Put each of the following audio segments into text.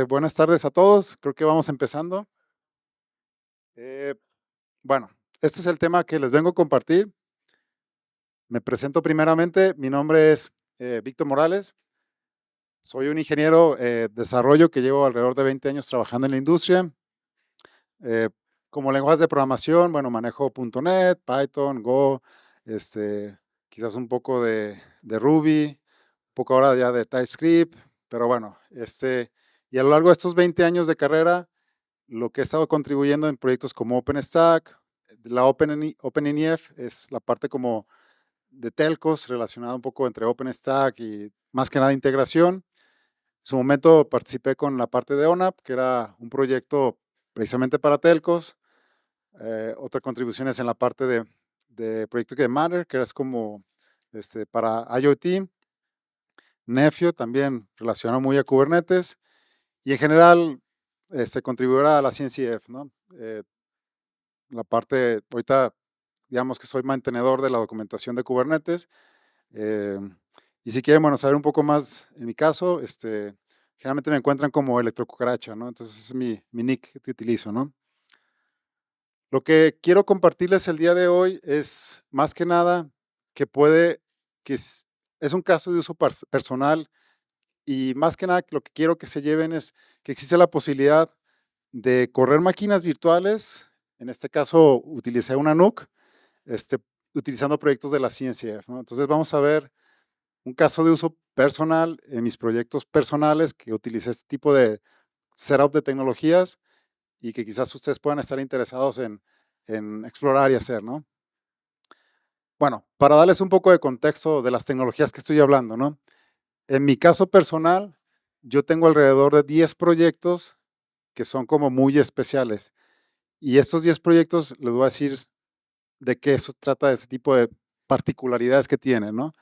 Buenas tardes a todos, creo que vamos empezando. Eh, bueno, este es el tema que les vengo a compartir. Me presento primeramente, mi nombre es Víctor Morales, soy un ingeniero de desarrollo que llevo alrededor de 20 años trabajando en la industria. Eh, Como lenguajes de programación, bueno, manejo .NET, Python, Go, quizás un poco de Ruby, un poco ahora ya de TypeScript, pero bueno, y a lo largo de estos 20 años de carrera, lo que he estado contribuyendo en proyectos como OpenStack, la OpenNIF es la parte como de telcos relacionada un poco entre OpenStack y más que nada integración. En su momento participé con la parte de ONAP, que era un proyecto precisamente para telcos. Otra contribución es en la parte de proyecto de Matter, que es como para IoT. Nefio también relacionado muy a Kubernetes. Y en general, contribuir a la CNCF, ¿no? La parte, ahorita digamos que soy mantenedor de la documentación de Kubernetes. eh, y si quieren, bueno, saber un poco más, en mi caso, generalmente me encuentran como electrocucaracha, ¿no? Entonces es mi nick que utilizo, ¿no? Lo que quiero compartirles el día de hoy es más que nada que puede, que es un caso de uso personal y más que nada lo que quiero que se lleven es que existe la posibilidad de correr máquinas virtuales. En este caso utilicé una NUC, este, utilizando proyectos de la CNCF, ¿no? Entonces vamos a ver un caso de uso personal en mis proyectos personales que utilicé este tipo de setup de tecnologías y que quizás ustedes puedan estar interesados en explorar y hacer, ¿no? Bueno, para darles un poco de contexto de las tecnologías que estoy hablando, ¿no? En mi caso personal, yo tengo alrededor de 10 proyectos que son como muy especiales. Y estos 10 proyectos les voy a decir de qué eso trata, de ese tipo de particularidades que tienen, ¿no?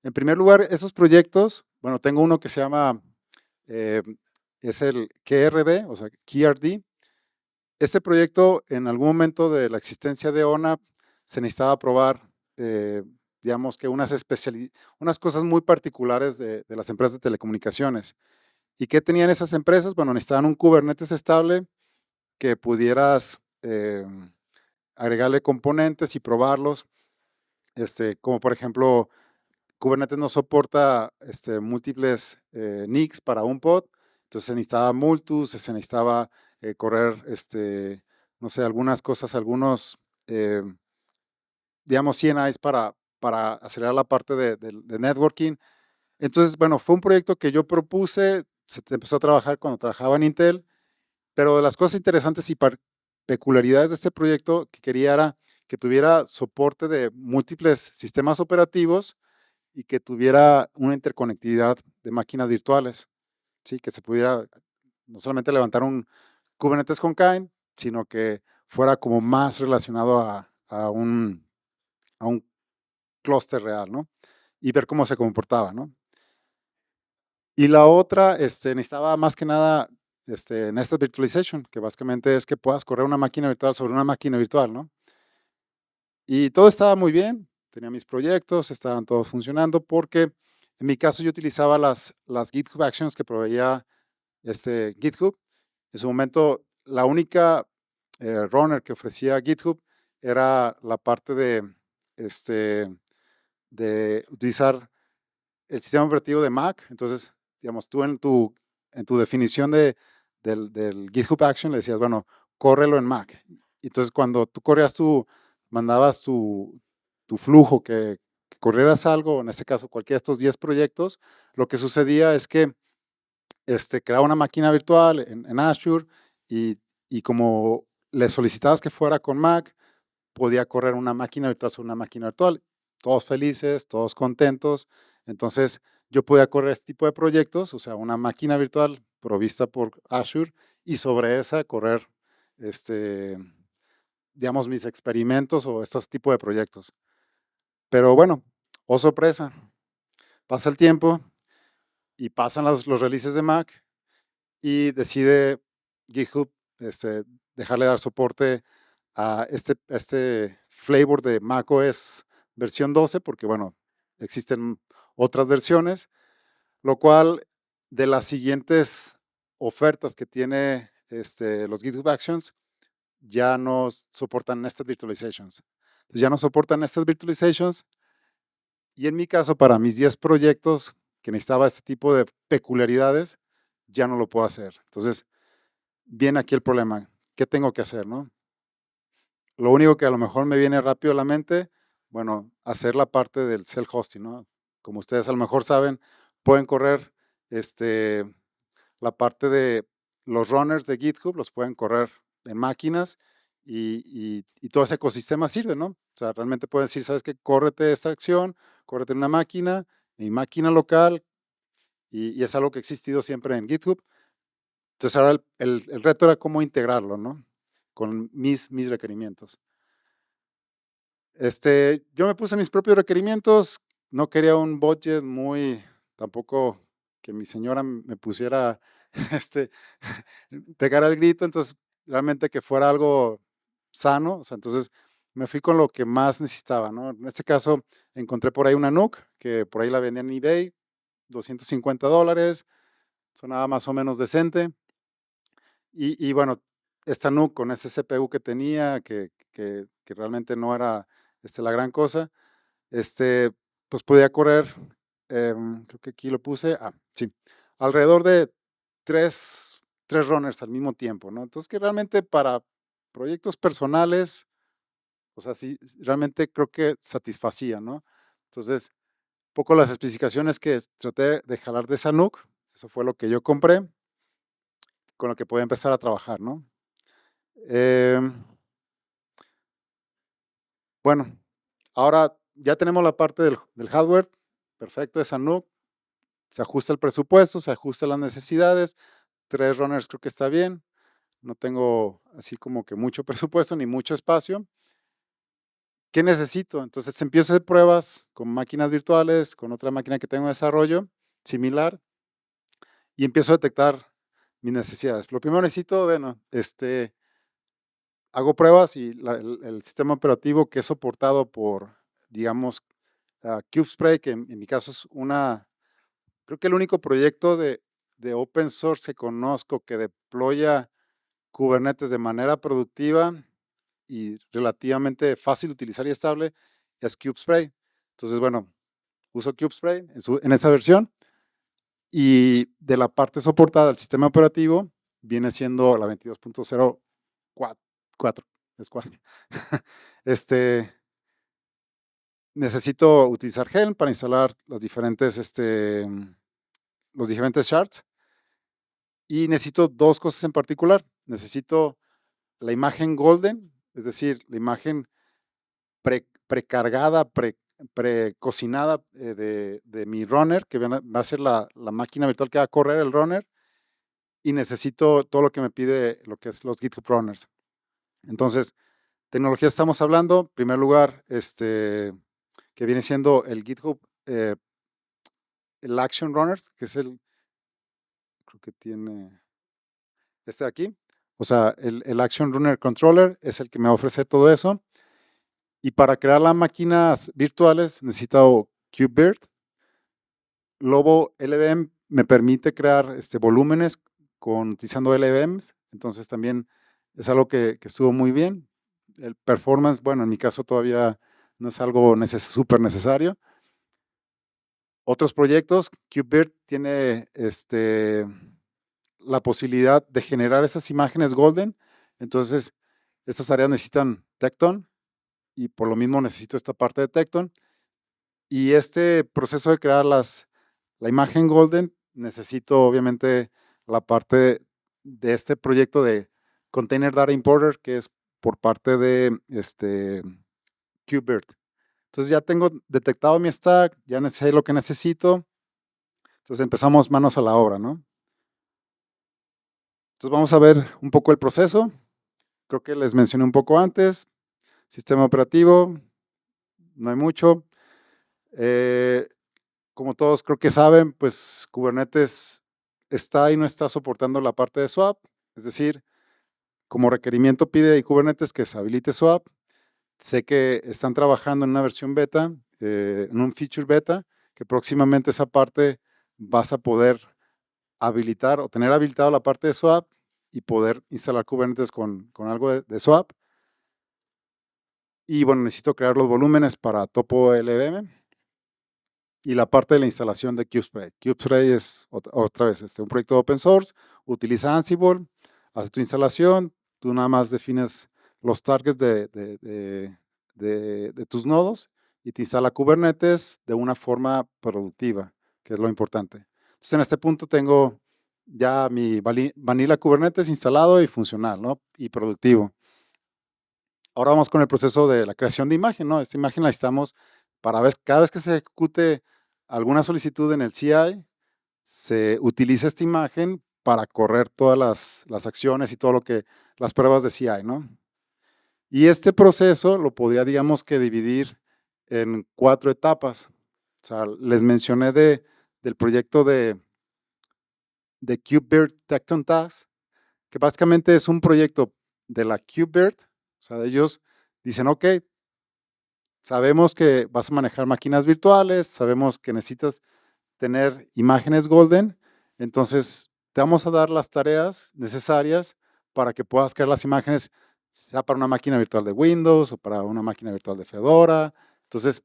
En primer lugar, esos proyectos, bueno, tengo uno que se llama, eh, es el KRD, o sea, KRD. Este proyecto, en algún momento de la existencia de ONAP, se necesitaba probar, eh, digamos que unas cosas muy particulares de las empresas de telecomunicaciones. ¿Y qué tenían esas empresas? Bueno, necesitaban un Kubernetes estable que pudieras agregarle componentes y probarlos, como por ejemplo, Kubernetes no soporta múltiples NICs para un pod, entonces se necesitaba Multus, se necesitaba correr, no sé, algunas cosas, algunos, eh, digamos, CNIs para acelerar la parte de networking. Entonces, bueno, fue un proyecto que yo propuse, se empezó a trabajar cuando trabajaba en Intel, pero de las cosas interesantes y peculiaridades de este proyecto que quería era que tuviera soporte de múltiples sistemas operativos y que tuviera una interconectividad de máquinas virtuales, ¿sí? Que se pudiera no solamente levantar un Kubernetes Concain, sino que fuera como más relacionado a un clúster real, ¿no? Y ver cómo se comportaba, ¿no? Y la otra, necesitaba más que nada Nested Virtualization, que básicamente es que puedas correr una máquina virtual sobre una máquina virtual, ¿no? Y todo estaba muy bien, tenía mis proyectos, estaban todos funcionando, porque en mi caso yo utilizaba las GitHub Actions que proveía GitHub. En su momento, la única runner que ofrecía GitHub era la parte de utilizar el sistema operativo de Mac. Entonces, digamos, tú en tu definición del GitHub Action le decías, bueno, córrelo en Mac. Entonces, cuando tú mandabas tu flujo que corrieras algo, en este caso cualquiera de estos 10 proyectos, lo que sucedía es que creaba una máquina virtual en Azure y como le solicitabas que fuera con Mac, podía correr una máquina virtual sobre una máquina virtual. Todos felices, todos contentos. Entonces, yo podía correr este tipo de proyectos, o sea, una máquina virtual provista por Azure y sobre esa correr, este, digamos, mis experimentos o estos tipos de proyectos. Pero bueno, oh sorpresa, pasa el tiempo y pasan los releases de Mac y decide GitHub dejarle dar soporte a este flavor de macOS versión 12, porque bueno, existen otras versiones, lo cual de las siguientes ofertas que tiene los GitHub Actions ya no soportan Nested Virtualizations. Entonces ya no soportan Nested Virtualizations y en mi caso, para mis 10 proyectos que necesitaba este tipo de peculiaridades, ya no lo puedo hacer. Entonces, viene aquí el problema. ¿Qué tengo que hacer, no? Lo único que a lo mejor me viene rápido a la mente, bueno, hacer la parte del self-hosting, ¿no? Como ustedes a lo mejor saben, pueden correr la parte de los runners de GitHub, los pueden correr en máquinas y todo ese ecosistema sirve, ¿no? O sea, realmente pueden decir, ¿sabes qué? Córrete esta acción, córrete en una máquina, en máquina local, y es algo que ha existido siempre en GitHub. Entonces ahora el reto era cómo integrarlo, ¿no? Con mis requerimientos. Yo me puse mis propios requerimientos, no quería un budget muy, tampoco que mi señora me pusiera, pegar al grito, entonces realmente que fuera algo sano, o sea, entonces me fui con lo que más necesitaba, ¿no? En este caso encontré por ahí una NUC, que por ahí la vendían en eBay, $250, sonaba más o menos decente, y bueno, esta NUC con ese CPU que tenía, que realmente no era la gran cosa, pues podía correr, creo que aquí lo puse, sí, alrededor de tres runners al mismo tiempo, ¿no? Entonces que realmente para proyectos personales, o sea, sí, realmente creo que satisfacía, ¿no? Entonces, poco las especificaciones que traté de jalar de esa NUC, eso fue lo que yo compré, con lo que podía empezar a trabajar, ¿no? Bueno, ahora ya tenemos la parte del hardware, perfecto, esa NUC, se ajusta el presupuesto, se ajusta las necesidades, 3 runners creo que está bien, no tengo así como que mucho presupuesto ni mucho espacio. ¿Qué necesito? Entonces empiezo a hacer pruebas con máquinas virtuales, con otra máquina que tengo en desarrollo, similar, y empiezo a detectar mis necesidades. Lo primero necesito, bueno, hago pruebas y el sistema operativo que es soportado por, digamos, CubeSpray, que en mi caso es creo que el único proyecto de open source que conozco que deploya Kubernetes de manera productiva y relativamente fácil de utilizar y estable es CubeSpray. Entonces, bueno, uso CubeSpray en esa versión y de la parte soportada del sistema operativo viene siendo la 22.04. Es 4. Necesito utilizar Helm para instalar los diferentes shards y necesito 2 cosas en particular. Necesito la imagen golden, es decir, la imagen precargada, precocinada de mi runner, que va a ser la máquina virtual que va a correr el runner, y necesito todo lo que me pide lo que es los GitHub runners. Entonces, tecnología estamos hablando, en primer lugar, que viene siendo el GitHub, el Action Runners, que es creo que tiene de aquí, o sea, el Action Runner Controller es el que me va a ofrecer todo eso. Y para crear las máquinas virtuales necesito KubeVirt. Lobo LVM me permite crear volúmenes utilizando LVMs, entonces también es algo que estuvo muy bien. El performance, bueno, en mi caso todavía no es algo súper necesario. Otros proyectos, KubeVirt tiene la posibilidad de generar esas imágenes golden, entonces estas áreas necesitan Tekton y por lo mismo necesito esta parte de Tekton. Y este proceso de crear la imagen golden, necesito obviamente la parte de este proyecto de Container Data Importer, que es por parte de KubeVirt. Entonces ya tengo detectado mi stack, ya sé lo que necesito. Entonces empezamos manos a la obra, ¿no? Entonces vamos a ver un poco el proceso. Creo que les mencioné un poco antes. Sistema operativo, no hay mucho. Como todos creo que saben, pues Kubernetes está y no está soportando la parte de swap. Es decir, como requerimiento pide Kubernetes que se habilite swap. Sé que están trabajando en una versión beta, en un feature beta, que próximamente esa parte vas a poder habilitar o tener habilitado la parte de swap y poder instalar Kubernetes con algo de swap. Y bueno, necesito crear los volúmenes para Topo LVM y la parte de la instalación de Kubespray. Kubespray es otra vez un proyecto open source, utiliza Ansible, hace tu instalación, tú nada más defines los targets de tus nodos y te instala Kubernetes de una forma productiva, que es lo importante. Entonces, en este punto tengo ya mi Vanilla Kubernetes instalado y funcional, ¿no? Y productivo. Ahora vamos con el proceso de la creación de imagen, ¿no? Esta imagen la necesitamos para cada vez que se ejecute alguna solicitud en el CI, se utiliza esta imagen para correr todas las acciones y todo lo que, las pruebas de CI, ¿no? Y este proceso lo podría, digamos que dividir en 4 etapas. O sea, les mencioné del proyecto de KubeVirt Tecton Task, que básicamente es un proyecto de la KubeVirt. O sea, ellos dicen, ok, sabemos que vas a manejar máquinas virtuales, sabemos que necesitas tener imágenes golden, entonces te vamos a dar las tareas necesarias para que puedas crear las imágenes, sea para una máquina virtual de Windows o para una máquina virtual de Fedora. Entonces,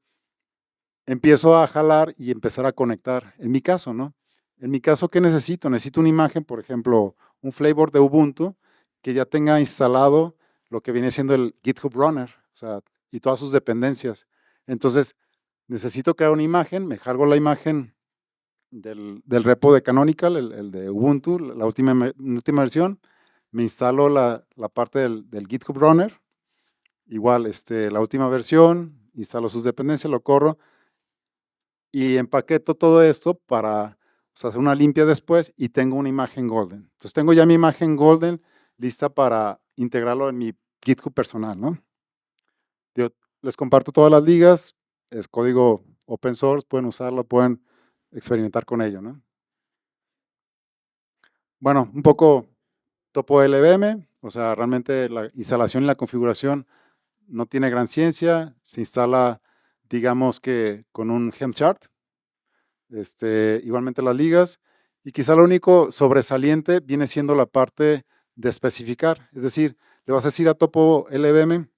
empiezo a jalar y empezar a conectar. En mi caso, ¿no? En mi caso, ¿qué necesito? Necesito una imagen, por ejemplo, un flavor de Ubuntu que ya tenga instalado lo que viene siendo el GitHub Runner, o sea, y todas sus dependencias. Entonces, necesito crear una imagen, me cargo la imagen del repo de Canonical, el de Ubuntu, la última versión, me instalo la parte del GitHub Runner, igual la última versión, instalo sus dependencias, lo corro y empaqueto todo esto para hacer una limpia después y tengo una imagen golden. Entonces tengo ya mi imagen golden lista para integrarlo en mi GitHub personal, ¿no? Yo les comparto todas las ligas, es código open source, pueden usarlo, pueden experimentar con ello, ¿no? Bueno, un poco Topo LVM, o sea, realmente la instalación y la configuración no tiene gran ciencia, se instala, digamos que con un Helm chart, igualmente las ligas, y quizá lo único sobresaliente viene siendo la parte de especificar, es decir, le vas a decir a Topo LVM,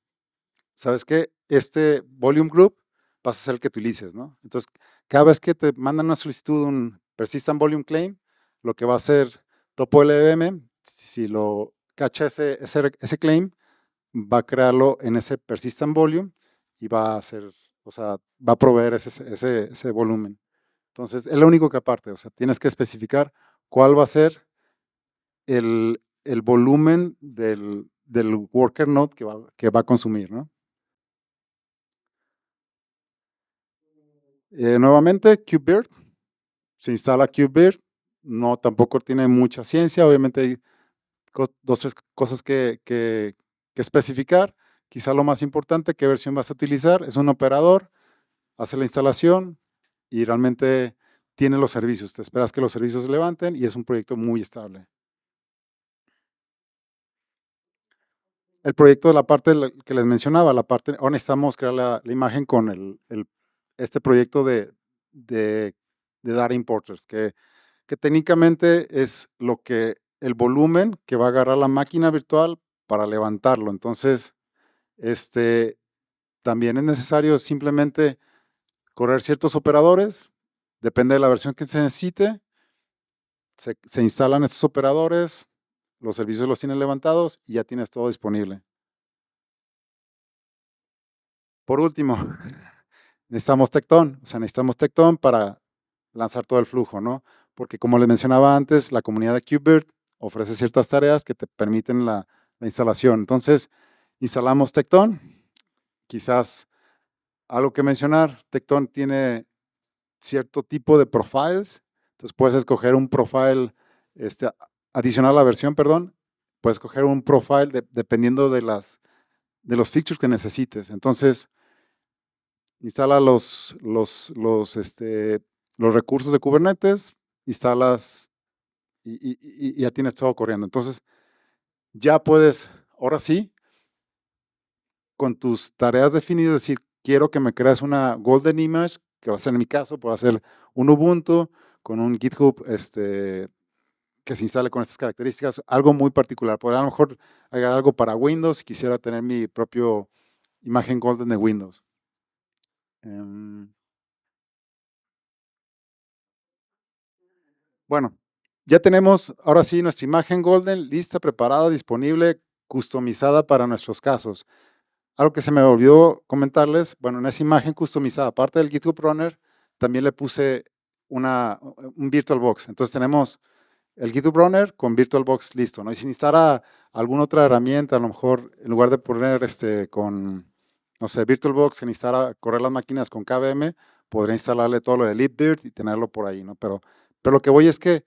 ¿sabes qué? Este volume group vas a ser el que utilices, ¿no? Entonces, cada vez que te mandan una solicitud, un persistent volume claim, lo que va a hacer Topo LVM, si lo cacha ese claim, va a crearlo en ese persistent volume y va a hacer, o sea, va a proveer ese volumen. Entonces, es lo único que aparte, o sea, tienes que especificar cuál va a ser el volumen del worker node que va a consumir, ¿no? Nuevamente, KubeVirt, se instala KubeVirt, no, tampoco tiene mucha ciencia, obviamente hay dos, tres cosas que especificar, quizá lo más importante, qué versión vas a utilizar, es un operador, hace la instalación y realmente tiene los servicios, te esperas que los servicios se levanten y es un proyecto muy estable. El proyecto de la parte que les mencionaba, la parte, ahora necesitamos crear la imagen con este proyecto de data importers, que técnicamente es el volumen que va a agarrar la máquina virtual para levantarlo. Entonces, también es necesario simplemente correr ciertos operadores, depende de la versión que se necesite, se instalan estos operadores, los servicios los tienes levantados y ya tienes todo disponible. Por último, necesitamos Tecton, o sea, necesitamos Tecton para lanzar todo el flujo, ¿no? Porque como les mencionaba antes, la comunidad de KubeVirt ofrece ciertas tareas que te permiten la instalación. Entonces, instalamos Tecton, quizás algo que mencionar, Tecton tiene cierto tipo de profiles, entonces puedes escoger un profile adicional a la versión, perdón, puedes escoger un profile dependiendo de los features que necesites. Entonces, instala los recursos de Kubernetes, instalas y ya tienes todo corriendo. Entonces, ya puedes, ahora sí, con tus tareas definidas, decir, quiero que me crees una golden image, que va a ser en mi caso, puede ser un Ubuntu con un GitHub que se instale con estas características, algo muy particular. Podría a lo mejor agregar algo para Windows si quisiera tener mi propio imagen Golden de Windows. Bueno, ya tenemos ahora sí nuestra imagen Golden lista, preparada, disponible, customizada para nuestros casos. Algo que se me olvidó comentarles, bueno, en esa imagen customizada, aparte del GitHub Runner, también le puse un VirtualBox. Entonces tenemos el GitHub Runner con VirtualBox listo, ¿no? Y si necesitara alguna otra herramienta, a lo mejor en lugar de poner con, no sé, VirtualBox, si necesitara correr las máquinas con KVM, podría instalarle todo lo de libvirt y tenerlo por ahí, ¿no? Pero lo que voy es que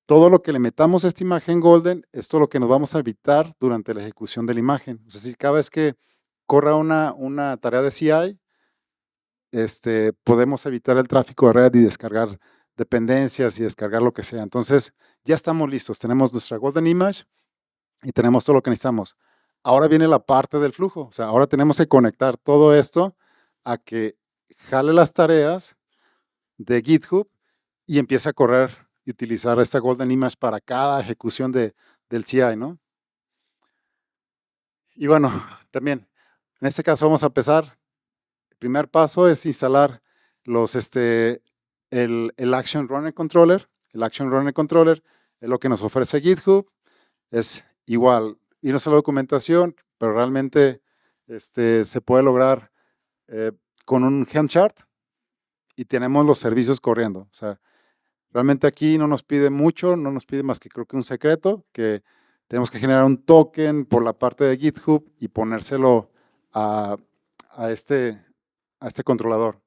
todo lo que le metamos a esta imagen Golden es todo lo que nos vamos a evitar durante la ejecución de la imagen. O sea, si cada vez que corra una tarea de CI, podemos evitar el tráfico de red y descargar dependencias y descargar lo que sea. Entonces, ya estamos listos. Tenemos nuestra Golden Image y tenemos todo lo que necesitamos. Ahora viene la parte del flujo. O sea, ahora tenemos que conectar todo esto a que jale las tareas de GitHub y empiece a correr y utilizar esta Golden Image para cada ejecución del CI, ¿no? Y bueno, también, en este caso vamos a empezar. El primer paso es instalar el Action Runner Controller. El Action Runner Controller es lo que nos ofrece GitHub. Es igual, irnos a la documentación, pero realmente se puede lograr con un Helm chart y tenemos los servicios corriendo. O sea, realmente aquí no nos pide mucho, no nos pide más que creo que un secreto, que tenemos que generar un token por la parte de GitHub y ponérselo a este controlador.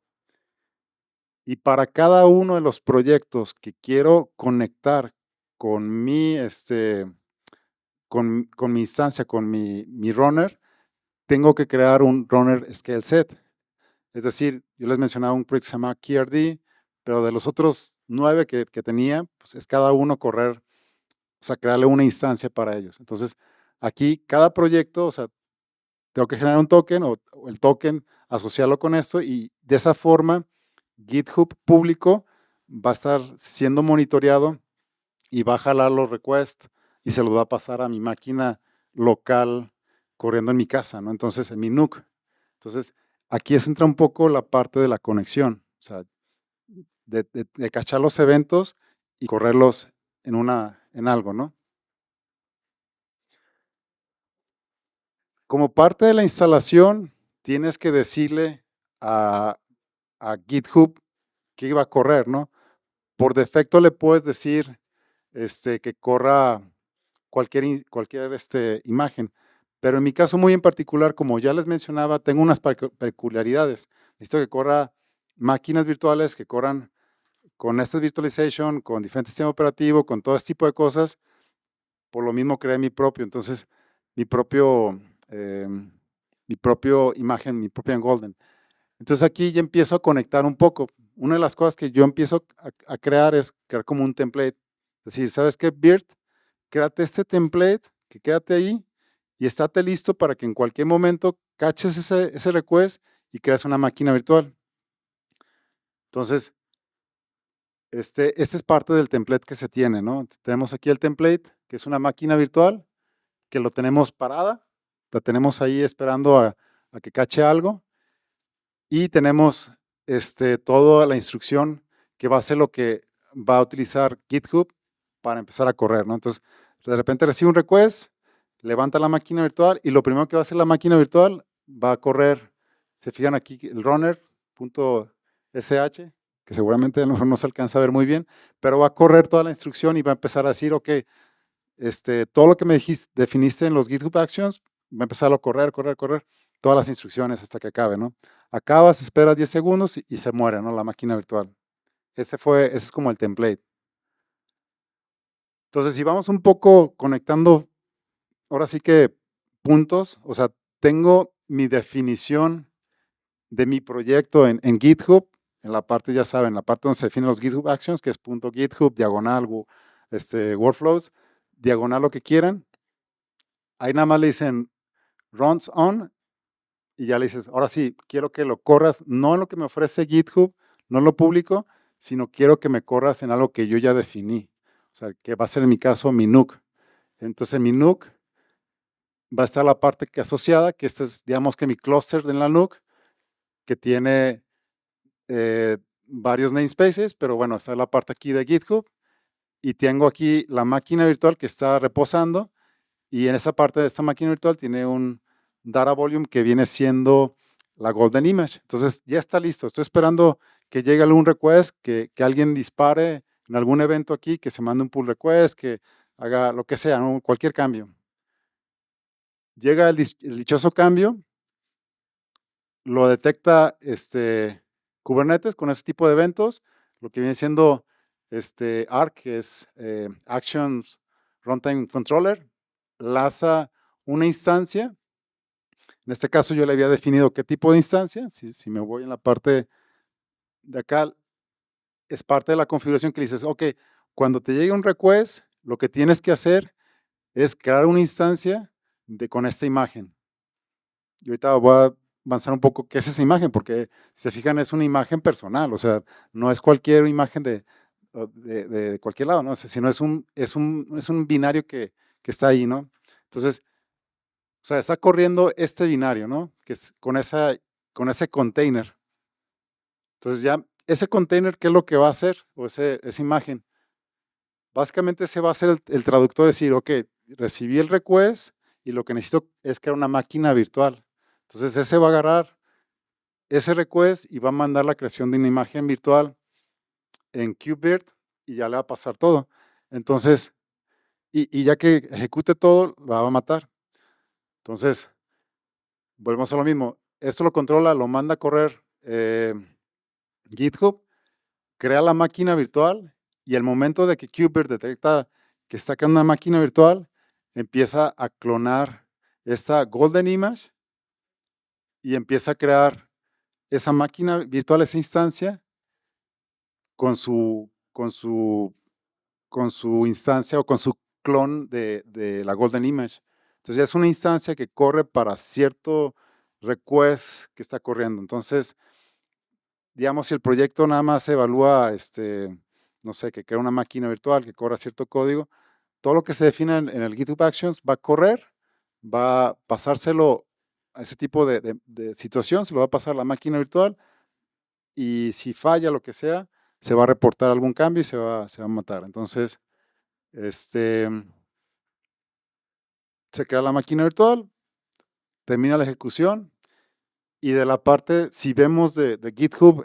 Y para cada uno de los proyectos que quiero conectar con mi, con mi instancia, con mi runner, tengo que crear un runner scale set. Es decir, yo les mencionaba un proyecto que se llama KRD, pero de los otros 9 que tenía, pues es cada uno correr, o sea, crearle una instancia para ellos. Entonces, aquí cada proyecto, o sea, tengo que generar un token o el token, asociarlo con esto y de esa forma GitHub público va a estar siendo monitoreado y va a jalar los requests y se los va a pasar a mi máquina local corriendo en mi casa, ¿no? Entonces, en mi NUC. Entonces, aquí entra un poco la parte de la conexión, o sea, de cachar los eventos y correrlos en algo, ¿no? Como parte de la instalación, tienes que decirle a GitHub que iba a correr, ¿no? Por defecto le puedes decir que corra cualquier imagen, pero en mi caso muy en particular, como ya les mencionaba, tengo unas peculiaridades. Necesito que corra máquinas virtuales que corran con esta virtualization, con diferentes sistemas operativos, con todo este tipo de cosas. Por lo mismo creé mi propio, entonces mi propio imagen, mi propia Golden. Entonces aquí ya empiezo a conectar un poco. Una de las cosas que yo empiezo a crear es crear como un template. Es decir, ¿sabes qué, Virt? Créate este template, que quédate ahí y estate listo para que en cualquier momento caches ese request y creas una máquina virtual. Entonces, este es parte del template que se tiene, ¿no? Tenemos aquí el template, que es una máquina virtual, que lo tenemos parada, la tenemos ahí esperando a que cache algo. Y tenemos toda la instrucción que va a ser lo que va a utilizar GitHub para empezar a correr, ¿no? Entonces, de repente recibe un request, levanta la máquina virtual y lo primero que va a hacer la máquina virtual va a correr, se fijan aquí, el runner.sh, que seguramente a lo mejor no se alcanza a ver muy bien, pero va a correr toda la instrucción y va a empezar a decir, ok, todo lo que me definiste en los GitHub Actions, va a empezar a correr, todas las instrucciones hasta que acabe, ¿no? Acabas, esperas 10 segundos y se muere, ¿no? La máquina virtual. Ese es como el template. Entonces, si vamos un poco conectando, ahora sí que puntos, o sea, tengo mi definición de mi proyecto en GitHub, en la parte, ya saben, la parte donde se definen los GitHub Actions, que es .github, diagonal, workflows, diagonal lo que quieran. Ahí nada más le dicen runs on y ya le dices, ahora sí, quiero que lo corras, no en lo que me ofrece GitHub, no en lo público, sino quiero que me corras en algo que yo ya definí. o sea, que va a ser en mi caso mi NUC. Entonces, en mi NUC va a estar la parte que asociada, que este es, digamos que mi clúster de la NUC, que tiene varios namespaces, pero bueno, está la parte aquí de GitHub, y tengo aquí la máquina virtual que está reposando, y en esa parte de esta máquina virtual tiene un data volume que viene siendo la golden image. Entonces ya está listo. Estoy esperando que llegue algún request, que alguien dispare en algún evento aquí, que se mande un pull request, que haga lo que sea, ¿no? Cualquier cambio. Llega el dichoso cambio, lo detecta Kubernetes con ese tipo de eventos, lo que viene siendo ARC, que es Actions Runtime Controller, lanza una instancia. En este caso yo le había definido qué tipo de instancia. Si me voy en la parte de acá, es parte de la configuración que dices, ok, cuando te llegue un request, lo que tienes que hacer es crear una instancia con esta imagen. Y ahorita voy a avanzar un poco qué es esa imagen, porque si se fijan es una imagen personal, o sea, no es cualquier imagen de cualquier lado, ¿no? Sino es un binario que está ahí, ¿no? Entonces, o sea, está corriendo este binario, ¿no? Que es con ese container. Entonces ya, ese container, ¿qué es lo que va a hacer? O esa imagen. Básicamente ese va a ser el traductor, decir, ok, recibí el request y lo que necesito es crear una máquina virtual. Entonces ese va a agarrar ese request y va a mandar la creación de una imagen virtual en KubeVirt y ya le va a pasar todo. Entonces, y ya que ejecute todo, la va a matar. Entonces, volvemos a lo mismo. Esto lo controla, lo manda a correr GitHub, crea la máquina virtual y al momento de que KubeVirt detecta que está creando una máquina virtual, empieza a clonar esta golden image y empieza a crear esa máquina virtual, esa instancia, con su instancia o con su clon de la golden image. Entonces ya es una instancia que corre para cierto request que está corriendo. Entonces, digamos, si el proyecto nada más evalúa, no sé, que crea una máquina virtual que corra cierto código, todo lo que se define en el GitHub Actions va a correr, va a pasárselo a ese tipo de situación, se lo va a pasar a la máquina virtual y si falla lo que sea, se va a reportar algún cambio y se va a matar. Entonces, se crea la máquina virtual, termina la ejecución y de la parte, si vemos de GitHub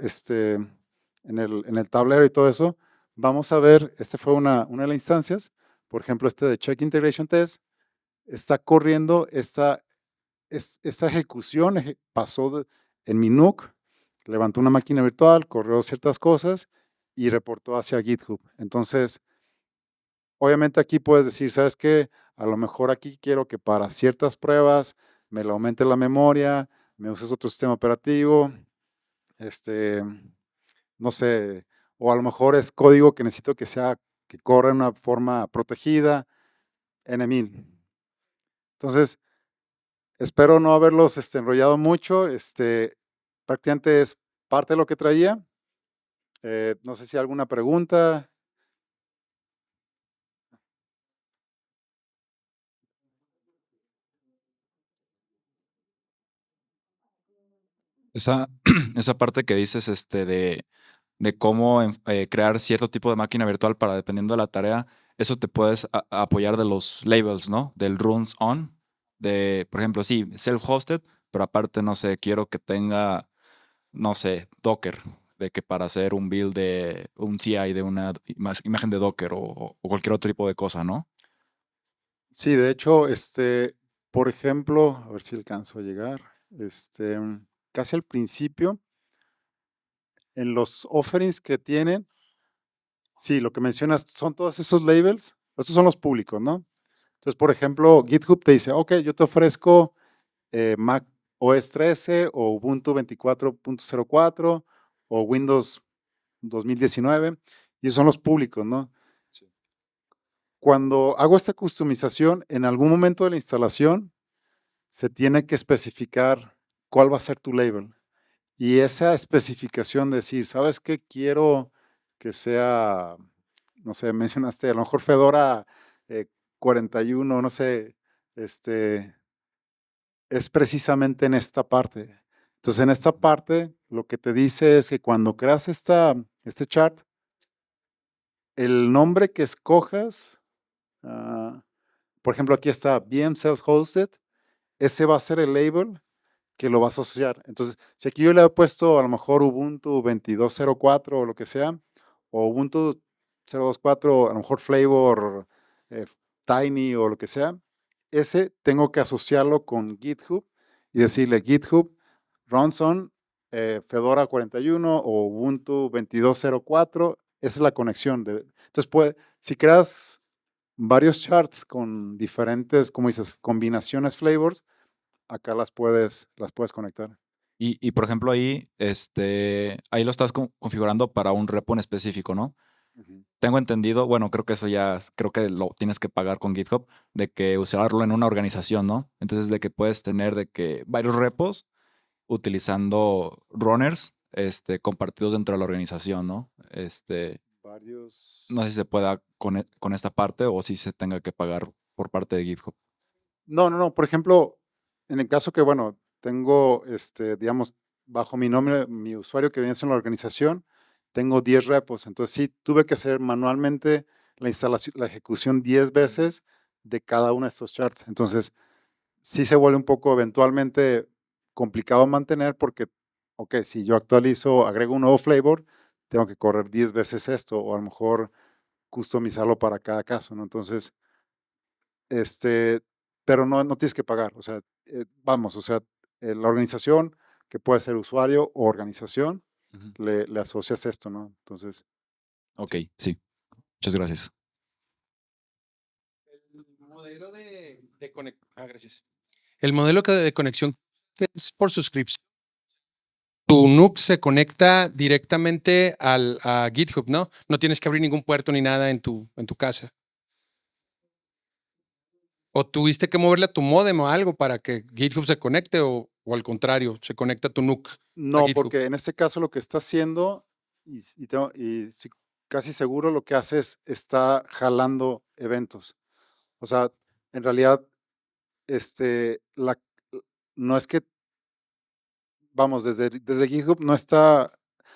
en el tablero y todo eso, vamos a ver, fue una de las instancias, por ejemplo, de Check Integration Test, está corriendo esta ejecución, pasó en mi NUC, levantó una máquina virtual, corrió ciertas cosas y reportó hacia GitHub. Entonces, obviamente aquí puedes decir, ¿sabes qué? A lo mejor aquí quiero que para ciertas pruebas me lo aumente la memoria, me uses otro sistema operativo, no sé, o a lo mejor es código que necesito que corra de una forma protegida, N1000. Entonces, espero no haberlos enrollado mucho, prácticamente es parte de lo que traía. No sé si hay alguna pregunta. Esa, esa parte que dices de cómo crear cierto tipo de máquina virtual para dependiendo de la tarea, eso te puedes apoyar de los labels, ¿no? Del runs on, por ejemplo, sí, self-hosted, pero aparte, no sé, quiero que tenga, no sé, Docker, de que para hacer un build de un CI de una imagen de Docker o cualquier otro tipo de cosa, ¿no? Sí, de hecho, por ejemplo, a ver si alcanzo a llegar, casi al principio, en los offerings que tienen, sí, lo que mencionas son todos esos labels, estos son los públicos, ¿no? Entonces, por ejemplo, GitHub te dice, ok, yo te ofrezco Mac OS 13 o Ubuntu 24.04 o Windows 2019, y esos son los públicos, ¿no? Sí. Cuando hago esta customización, en algún momento de la instalación, se tiene que especificar cuál va a ser tu label. Y esa especificación, decir, ¿sabes qué? Quiero que sea no sé, mencionaste a lo mejor Fedora 41, no sé, es precisamente en esta parte. Entonces, en esta parte, lo que te dice es que cuando creas este chart, el nombre que escojas, por ejemplo, aquí está VM Self-Hosted, ese va a ser el label que lo vas a asociar. Entonces, si aquí yo le he puesto a lo mejor Ubuntu 22.04 o lo que sea, o Ubuntu 0.2.4, a lo mejor Flavor, eh, Tiny o lo que sea, ese tengo que asociarlo con GitHub y decirle GitHub runs on Fedora 41 o Ubuntu 22.04. Esa es la conexión. Entonces, si creas varios charts con diferentes, como dices, combinaciones flavors, acá las puedes conectar. Y por ejemplo, ahí lo estás configurando para un repo en específico, ¿no? Ujú. Tengo entendido, bueno, creo que eso ya, creo que lo tienes que pagar con GitHub, de que usarlo en una organización, ¿no? Entonces, de que puedes tener de que varios repos utilizando runners, compartidos dentro de la organización, ¿no? Varios. No sé si se pueda con esta parte o si se tenga que pagar por parte de GitHub. No, no, no. Por ejemplo, en el caso que, bueno, tengo, digamos, bajo mi nombre, mi usuario que viene en la organización, tengo 10 repos. Entonces, sí, tuve que hacer manualmente la instalación, la ejecución 10 veces de cada uno de estos charts. Entonces, sí se vuelve un poco eventualmente complicado mantener porque, ok, si yo actualizo, agrego un nuevo flavor, tengo que correr 10 veces esto o a lo mejor customizarlo para cada caso, ¿no? Entonces, pero no tienes que pagar, o sea, vamos, o sea, la organización, que puede ser usuario o organización, Ujú. le asocias esto, ¿no? Entonces, Ok, sí. Muchas gracias. El modelo gracias. El modelo de conexión es por suscripción. Tu NUC se conecta directamente a GitHub, ¿no? No tienes que abrir ningún puerto ni nada en tu casa. ¿O tuviste que moverle a tu módem o algo para que GitHub se conecte o al contrario, se conecta tu NUC a no, GitHub? porque en este caso lo que está haciendo, y sí, casi seguro lo que hace es, está jalando eventos. O sea, en realidad, no es que, vamos, desde GitHub no está,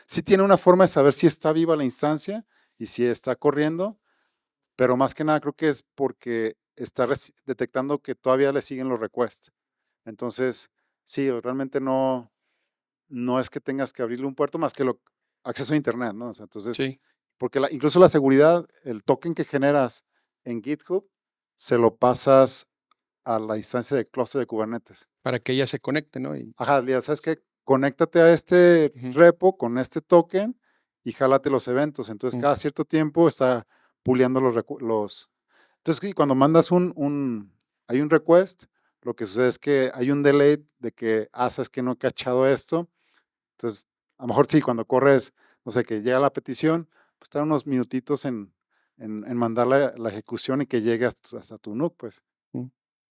sí tiene una forma de saber si está viva la instancia y si está corriendo, pero más que nada creo que es porque está detectando que todavía le siguen los requests. Entonces, sí, realmente no es que tengas que abrirle un puerto más que acceso a internet, ¿no? O sea, entonces, Sí. porque incluso la seguridad, el token que generas en GitHub, se lo pasas a la instancia de clúster de Kubernetes. Para que ella se conecte, ¿no? Ajá, ya sabes que conéctate a este repo con este token y jálate los eventos. Entonces, cada cierto tiempo está puliendo los. Entonces, cuando mandas hay un request, lo que sucede es que hay un delay de que haces que no he cachado esto. Entonces, a lo mejor sí, cuando corres, no sé, que llega la petición, pues está unos minutitos en mandar la ejecución y que llegue hasta tu NUC, pues.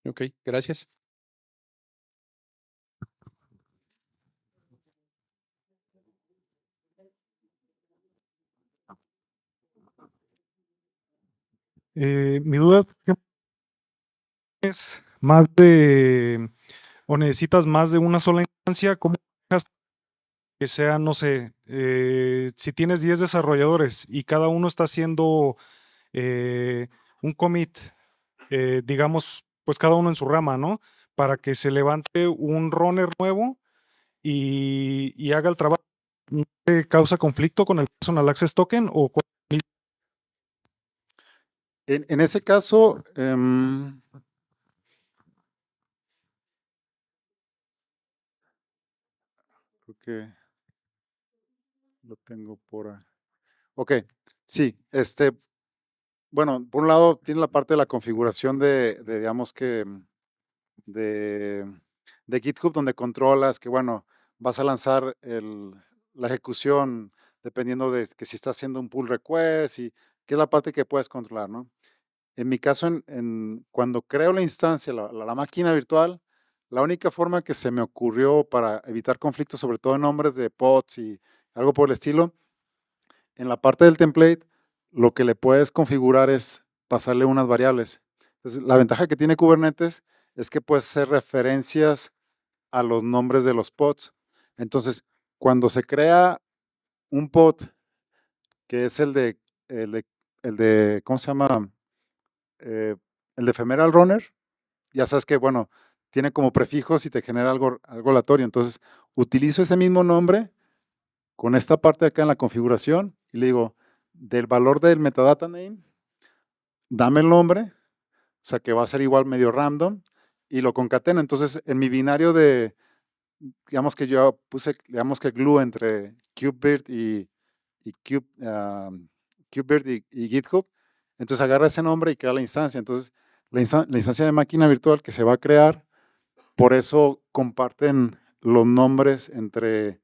Ok, gracias. Mi duda es o necesitas más de una sola instancia, ¿cómo dejas que sea, no sé, si tienes 10 desarrolladores y cada uno está haciendo un commit, digamos, pues cada uno en su rama, ¿no? Para que se levante un runner nuevo y haga el trabajo. ¿No te causa conflicto con el Personal Access Token o con En ese caso, creo que lo tengo por ahí. Ok, sí, bueno, por un lado tiene la parte de la configuración digamos que, de, de GitHub, donde controlas que, bueno, vas a lanzar la ejecución dependiendo de que si está haciendo un pull request y que es la parte que puedes controlar, ¿no? En mi caso, cuando creo la instancia, la máquina virtual, la única forma que se me ocurrió para evitar conflictos, sobre todo en nombres de pods y algo por el estilo, en la parte del template, lo que le puedes configurar es pasarle unas variables. Entonces, la ventaja que tiene Kubernetes es que puedes hacer referencias a los nombres de los pods. Entonces, cuando se crea un pod, que es el de ¿cómo se llama? El de Ephemeral Runner, ya sabes que, bueno, tiene como prefijos y te genera algo aleatorio. Entonces, utilizo ese mismo nombre con esta parte de acá en la configuración y le digo, del valor del metadata name, dame el nombre, o sea que va a ser igual medio random, y lo concatena. Entonces, en mi binario digamos que yo puse, digamos que glue entre KubeVirt y KubeVirt y GitHub, entonces agarra ese nombre y crea la instancia. Entonces, la instancia de máquina virtual que se va a crear, por eso comparten los nombres entre,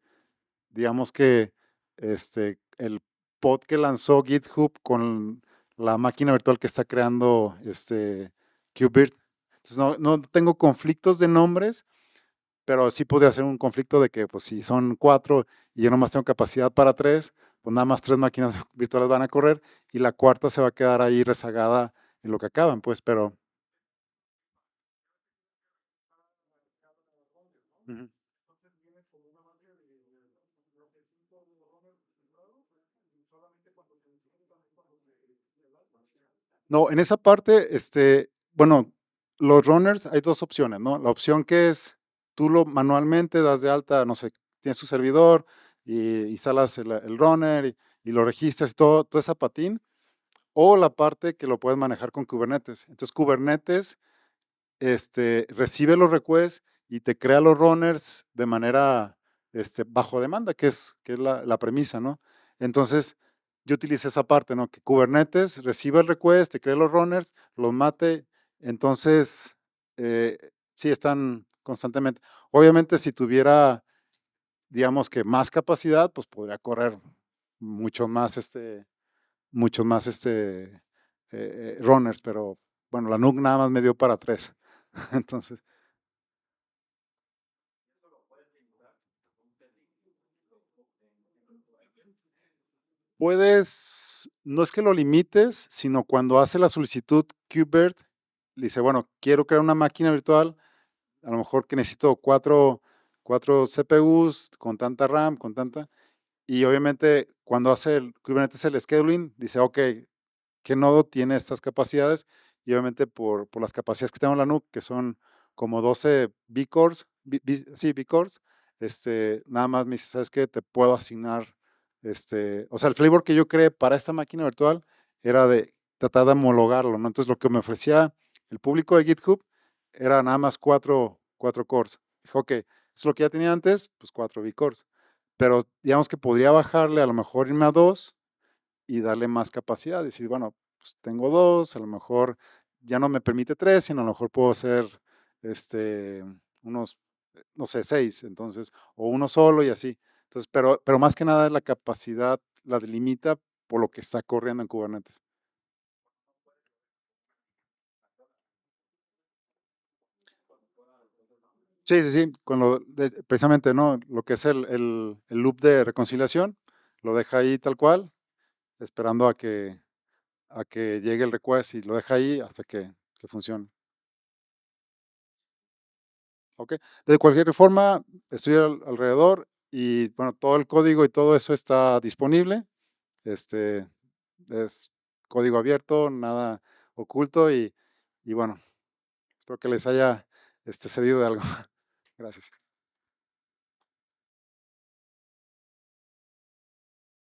digamos que el pod que lanzó GitHub con la máquina virtual que está creando KubeVirt. Entonces no tengo conflictos de nombres, pero sí podría ser un conflicto de que pues si son 4 y yo nomás tengo capacidad para 3, pues nada más 3 máquinas virtuales van a correr y la cuarta se va a quedar ahí rezagada en lo que acaban, pues, pero... Ujú. No, en esa parte, bueno, los runners hay dos opciones, ¿no? La opción que es, tú lo manualmente das de alta, no sé, tienes tu servidor y instalas el runner y lo registras, todo esa patín, o la parte que lo puedes manejar con Kubernetes. Entonces, Kubernetes recibe los requests y te crea los runners de manera bajo demanda, que es la premisa, ¿no? Entonces, yo utilicé esa parte, ¿no? Que Kubernetes recibe el request, te crea los runners, los mate, entonces, sí, están constantemente. Obviamente, si tuviera, digamos que más capacidad, pues podría correr mucho más, runners, pero bueno, la NUC nada más me dio para 3. Entonces, no es que lo limites, sino cuando hace la solicitud KubeVirt, le dice, bueno, quiero crear una máquina virtual, a lo mejor que necesito cuatro CPUs con tanta RAM, con tanta, y obviamente cuando hace el Kubernetes el scheduling, dice, ok, ¿qué nodo tiene estas capacidades? Y obviamente por las capacidades que tengo en la NUC, que son como 12 vCores, sí, vCores, nada más me dice, ¿sabes qué? Te puedo asignar, o sea, el flavor que yo creé para esta máquina virtual era de tratar de homologarlo, ¿no? Entonces, lo que me ofrecía el público de GitHub era nada más cuatro cores. Dijo, ok, eso es lo que ya tenía antes, pues 4 vCores. Pero digamos que podría bajarle, a lo mejor irme a 2 y darle más capacidad. Decir, bueno, pues tengo 2, a lo mejor ya no me permite 3, sino a lo mejor puedo hacer unos, no sé, 6, entonces, o uno solo y así. Entonces, pero más que nada la capacidad la delimita por lo que está corriendo en Kubernetes. Sí, sí, sí, precisamente, ¿no? Lo que es el loop de reconciliación, lo deja ahí tal cual, esperando a que llegue el request y lo deja ahí hasta que funcione. ¿Ok? De cualquier forma, estoy alrededor y bueno, todo el código y todo eso está disponible. Es código abierto, nada oculto y bueno, espero que les haya servido de algo. Gracias.